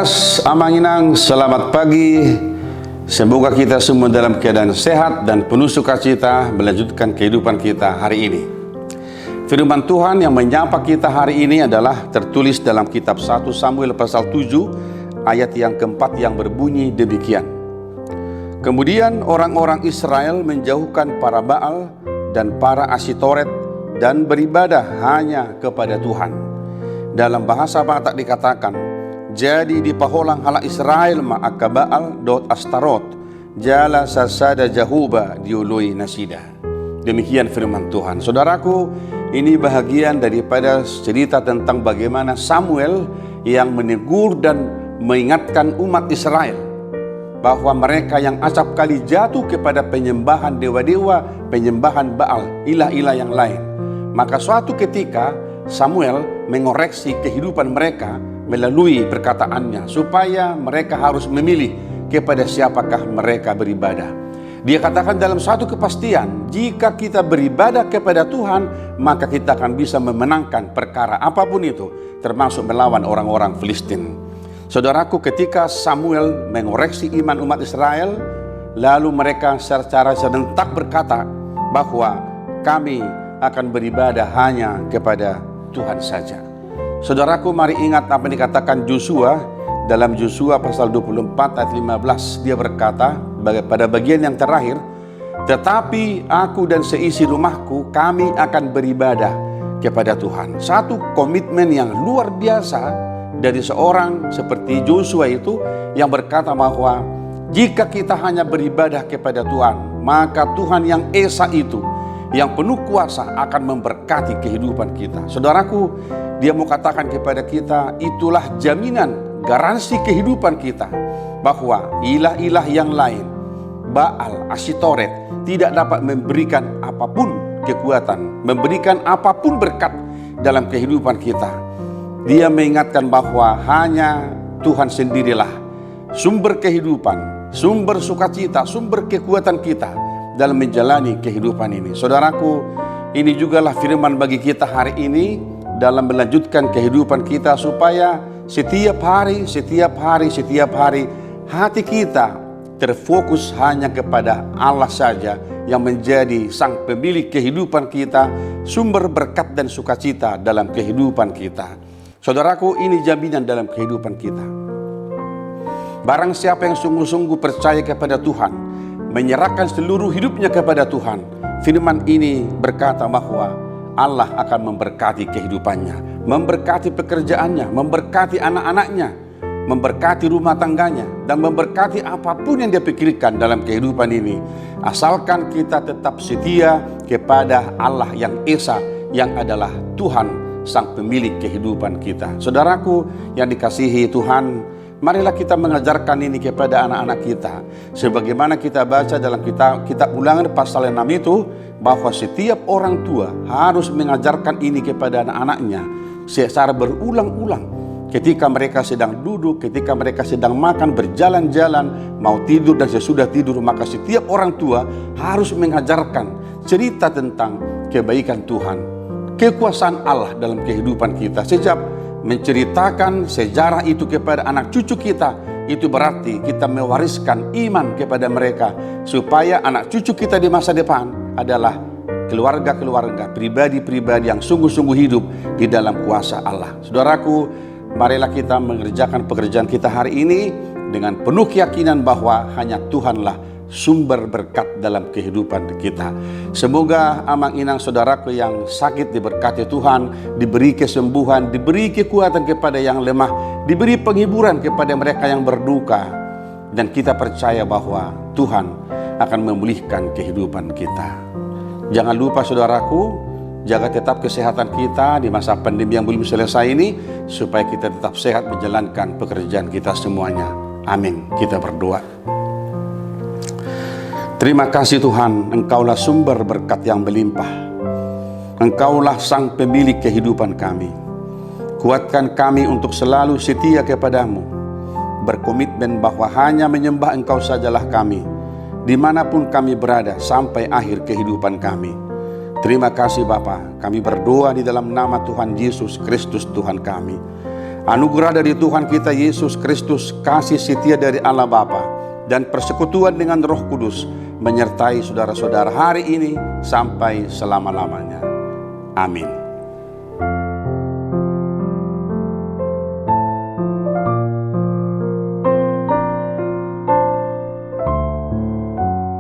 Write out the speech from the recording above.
Saudara Amanginang, selamat pagi. Semoga kita semua dalam keadaan sehat dan penuh sukacita melanjutkan kehidupan kita hari ini. Firman Tuhan yang menyapa kita hari ini adalah tertulis dalam kitab 1 Samuel pasal 7 ayat yang keempat yang berbunyi demikian. Kemudian orang-orang Israel menjauhkan para Baal dan para Asyitoret dan beribadah hanya kepada Tuhan. Dalam bahasa Batak dikatakan, jadi di paholang hala Israel ma'aka Baal dot Astarot jala sasada jahuba diului nasida. Demikian firman Tuhan. Saudaraku, ini bahagian daripada cerita tentang bagaimana Samuel yang menegur dan mengingatkan umat Israel bahwa mereka yang acap kali jatuh kepada penyembahan dewa-dewa, penyembahan Baal, ilah-ilah yang lain. Maka suatu ketika Samuel mengoreksi kehidupan mereka melalui perkataannya supaya mereka harus memilih kepada siapakah mereka beribadah. Dia katakan dalam satu kepastian, jika kita beribadah kepada Tuhan, maka kita akan bisa memenangkan perkara apapun itu, termasuk melawan orang-orang Filistin. Saudaraku, ketika Samuel mengoreksi iman umat Israel, lalu mereka secara serentak berkata bahwa kami akan beribadah hanya kepada Tuhan saja. Saudaraku, mari ingat apa yang dikatakan Yosua dalam Yosua pasal 24 ayat 15. Dia berkata pada bagian yang terakhir, tetapi aku dan seisi rumahku kami akan beribadah kepada Tuhan. Satu komitmen yang luar biasa dari seorang seperti Yosua itu yang berkata bahwa jika kita hanya beribadah kepada Tuhan, maka Tuhan yang esa itu, yang penuh kuasa akan memberkati kehidupan kita. Saudaraku, dia mau katakan kepada kita, itulah jaminan, garansi kehidupan kita, bahwa ilah-ilah yang lain, Baal, Asyitoret, tidak dapat memberikan apapun kekuatan, memberikan apapun berkat dalam kehidupan kita. Dia mengingatkan bahwa hanya Tuhan sendirilah sumber kehidupan, sumber sukacita, sumber kekuatan kita dalam menjalani kehidupan ini. Saudaraku, ini jugalah firman bagi kita hari ini dalam melanjutkan kehidupan kita supaya setiap hari hati kita terfokus hanya kepada Allah saja yang menjadi sang pemilik kehidupan kita, sumber berkat dan sukacita dalam kehidupan kita. Saudaraku, ini jaminan dalam kehidupan kita. Barang siapa yang sungguh-sungguh percaya kepada Tuhan, menyerahkan seluruh hidupnya kepada Tuhan, firman ini berkata bahwa Allah akan memberkati kehidupannya, memberkati pekerjaannya, memberkati anak-anaknya, memberkati rumah tangganya, dan memberkati apapun yang dia pikirkan dalam kehidupan ini. Asalkan kita tetap setia kepada Allah yang esa, yang adalah Tuhan, sang pemilik kehidupan kita. Saudaraku yang dikasihi Tuhan, marilah kita mengajarkan ini kepada anak-anak kita. Sebagaimana kita baca dalam kitab Ulangan pasal 6 itu, bahwa setiap orang tua harus mengajarkan ini kepada anak-anaknya secara berulang-ulang. Ketika mereka sedang duduk, ketika mereka sedang makan, berjalan-jalan, mau tidur dan sesudah tidur, maka setiap orang tua harus mengajarkan cerita tentang kebaikan Tuhan, kekuasaan Allah dalam kehidupan kita. Sejak menceritakan sejarah itu kepada anak cucu kita, itu berarti kita mewariskan iman kepada mereka, supaya anak cucu kita di masa depan adalah keluarga-keluarga, pribadi-pribadi yang sungguh-sungguh hidup di dalam kuasa Allah. Saudaraku, marilah kita mengerjakan pekerjaan kita hari ini dengan penuh keyakinan bahwa hanya Tuhanlah sumber berkat dalam kehidupan kita. Semoga amang-inang saudaraku yang sakit diberkati Tuhan, diberi kesembuhan, diberi kekuatan kepada yang lemah, diberi penghiburan kepada mereka yang berduka. Dan kita percaya bahwa Tuhan akan memulihkan kehidupan kita. Jangan lupa saudaraku, jaga tetap kesehatan kita di masa pandemi yang belum selesai ini, supaya kita tetap sehat menjalankan pekerjaan kita semuanya. Amin. Kita berdoa. Terima kasih Tuhan, Engkaulah sumber berkat yang melimpah. Engkaulah sang pemilik kehidupan kami. Kuatkan kami untuk selalu setia kepadamu, berkomitmen bahwa hanya menyembah Engkau sajalah kami, dimanapun kami berada sampai akhir kehidupan kami. Terima kasih Bapa, kami berdoa di dalam nama Tuhan Yesus Kristus Tuhan kami. Anugerah dari Tuhan kita Yesus Kristus, kasih setia dari Allah Bapa, dan persekutuan dengan Roh Kudus menyertai saudara-saudara hari ini sampai selama-lamanya. Amin.